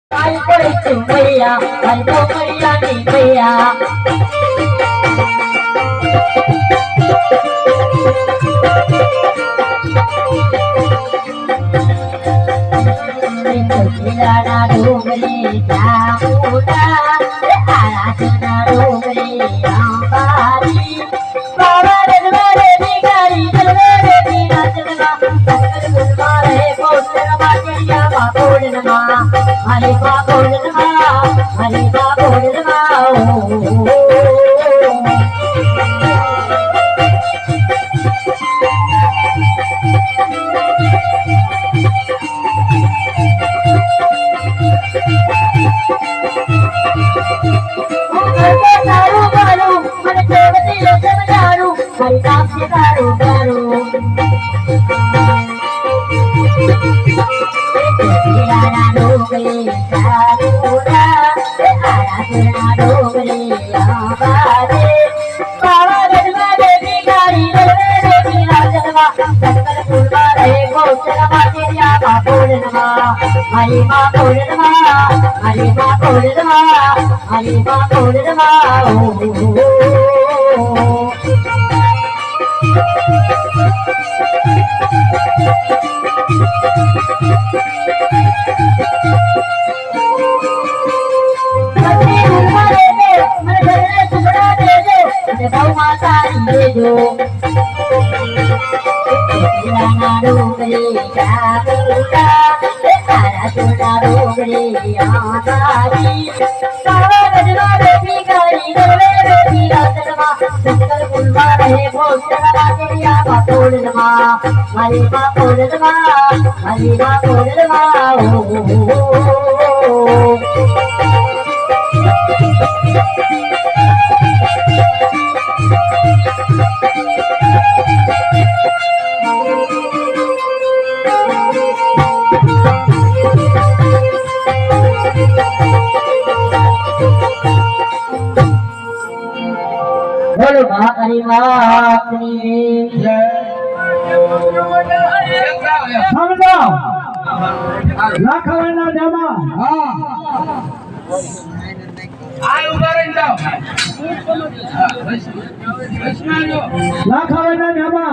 Ai quay chừng mây à, ai đâu mây à đi mây à. Ra đuôi cha muda, ara chana đuôi amba đi. Baba đến về đi gari đến về đi na chana, sakal gulma re kochana ma kya ma kodna ma, hari ma kodna ma, hari ma kodna ma. Garu garu, ara dogri garuda, ara chana dogri ambare. Baba gadma devi gari devi rajadma, sakal pulva re gochara ma kya ma kodna ma, hari ma kodna ma, hari ma kodna ma, hari ma kodna ma. बोलो महाकाली माँ की जय। समझो लाखवाना जमा हाँ आय उदाहरण जाओ लाखवाना जमा